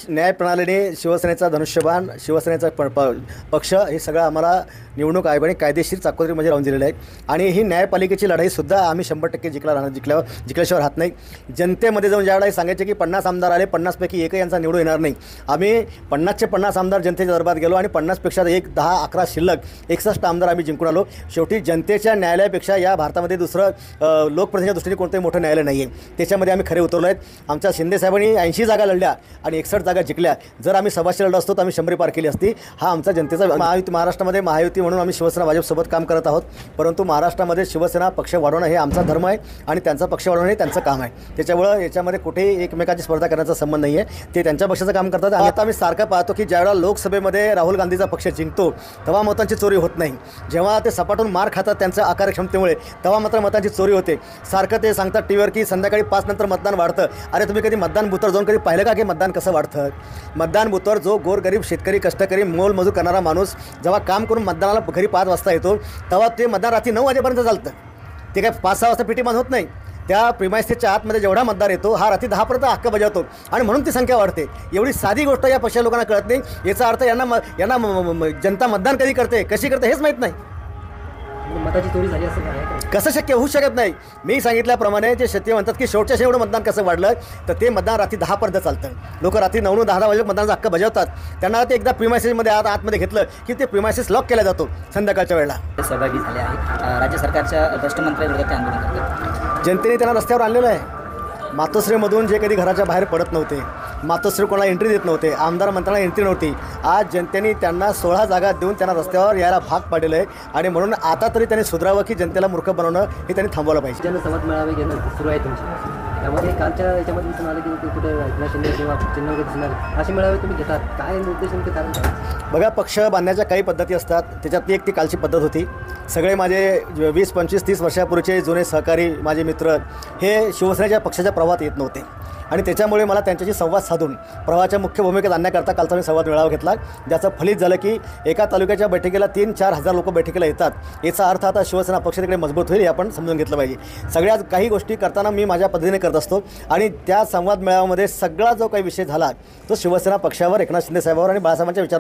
न्याय प्रणालीने शिवसेनेचा धनुष्यबाण, शिवसेनेचा पक्ष हे सगळं आम्हाला निवडणूक आयोगाने कायदेशीर चाकोरीमध्ये लावून दिलेलं आहे. आणि ही न्यायपालिकेची लढाईसुद्धा आम्ही 100% जिंकल्याशिवाय राहत नाही. जनतेमध्ये जाऊन ज्या वेळेला सांगायचे की 50 आमदार आले, 50पैकी एकही यांचा निवडून येणार नाही. आम्ही 50चे 50 आमदार जनतेच्या दरबारात गेलो आणि 50पेक्षा 10-11 शिल्लक 61 आमदार आम्ही जिंकून आलो. शेवटी जनतेच्या न्यायालयापेक्षा या भारतामध्ये दुसरं लोकप्रतिनिधीच्या दृष्टीने कोणतंही मोठं न्यायालय नाही आहे. त्याच्यामध्ये आम्ही खरे उतरलो आहेत. आमच्या शिंदेसाहेबांनी 80 जागा लढल्या आणि 61 जागा जिंकल्या. जर आम्ही 100 लढलो असतो तर आम्ही 100 पार केली असती. हा आमचा जनतेचा महाराष्ट्रामध्ये महायुती म्हणून आम्ही शिवसेना भाजपसोबत काम करत आहोत. परंतु महाराष्ट्रामध्ये शिवसेना पक्ष वाढवणं हे आमचा धर्म आहे आणि त्यांचा पक्ष वाढवणं हे त्यांचं काम आहे. त्याच्यामुळं याच्यामध्ये कुठेही एकमेकाची स्पर्धा करण्याचा संबंध नाही आहे. ते त्यांच्या पक्षाचं काम करतात. आता आम्ही सारखं पाहतो की ज्यावेळेला लोकसभेमध्ये राहुल गांधीचा पक्ष जिंकतो तेव्हा मतांची चोरी होत नाही. जेव्हा ते सपाटून मार खातात त्यांच्या आकारक्षमतेमुळे तेव्हा मात्र मतांची चोरी होते. सारखं ते सांगतात टीव्हीवर की संध्याकाळी 5 नंतर मतदान वाढतं. अरे तुम्ही कधी मतदान बूथवर जाऊन कधी पाहिलं का की मतदान कसं वाढतं? मतदान बूथवर जो गोरगरीब शेतकरी कष्टकरी मोलमजूर करणारा माणूस जेव्हा काम करून मतदानाला घरी 5 वाजता येतो तेव्हा ते मतदान रात्री 9 वाजेपर्यंत चालतं. ते काय 5-6 वाजता पेटी बंद होत नाही. त्या प्रिमाइसेसच्या आतमध्ये जेवढा मतदार येतो हा रात्री 10पर्यंत हक्क बजावतो आणि म्हणून ती संख्या वाढते. एवढी साधी गोष्ट या पक्षाच्या लोकांना कळत नाही. याचा अर्थ यांना जनता मतदान कधी करते कशी करते हेच माहीत नाही. मताची चोरी झाली असं आहे कसं शक्य होऊ शकत नाही. मी सांगितल्याप्रमाणे जे शेतकरी म्हणतात की शेवटच्या शेवटं मतदान कसं वाढलं तर ते मतदान रात्री 10पर्यंत चालतं. लोक रात्री 9-10 वाजे मतदानाचा हक्क बजावतात. त्यांना ते एकदा प्रिमायसेसमध्ये आतमध्ये घेतलं की ते प्रिमायसेस लॉक केला जातो संध्याकाळच्या वेळेला. सहभागी झाले आहेत. राज्य सरकारच्या भ्रष्ट मंत्र्यांविरोधात आंदोलन करतात. जनतेने त्यांना रस्त्यावर आणलेलं आहे. मातोश्रीमधून जे कधी घराच्या बाहेर पडत नव्हते, मातोश्री कोणाला एंट्री देत नव्हते, आमदार मंत्र्यांना एंट्री नव्हती, आज जनतेने त्यांना 16 जागा देऊन त्यांना रस्त्यावर यायला भाग पाडलेलं आहे. आणि म्हणून आता तरी त्यांनी सुधारावं की जनतेला मूर्ख बनवणं हे त्यांनी थांबवलं पाहिजे. जनसंवाद मेळावे घेणं सुरू आहे तुमची. त्यामध्ये कालच्या याच्यामध्ये दिसून आलं की कुठे एकनाथ शिंदे किंवा चिन्ह वगैरे दिसणार असे मेळावे तुम्ही घेतात. काय उद्देश नेमके कारण काय? बघा, पक्ष बांधण्याच्या काही पद्धती असतात. त्याच्यातली एक ती कालची पद्धत होती. सगळे माझे 20, 25, 30 वर्षापूर्वीचे जुने सहकारी माझे मित्र हे शिवसेनेच्या पक्षाच्या प्रवाहात येत नव्हते आणि त्याच्यामुळे मला त्यांच्याशी संवाद साधून प्रवाहाच्या मुख्य भूमिकेत आणण्याकरता कालचा मी संवाद मेळावा घेतला. ज्याचं फलित झालं की एका तालुक्याच्या बैठकीला 3-4 हजार लोक बैठकीला येतात. याचा अर्थ आता शिवसेना पक्ष तिकडे मजबूत होईल हे आपण समजून घेतलं पाहिजे. सगळ्या काही गोष्टी करताना मी माझ्या पद्धतीने करत असतो आणि त्या संवाद मेळाव्यामध्ये सगळा जो काही विषय झाला तो शिवसेना पक्षावर, एकनाथ शिंदे साहेबांवर आणि बाळासाहेबांच्या विचारावर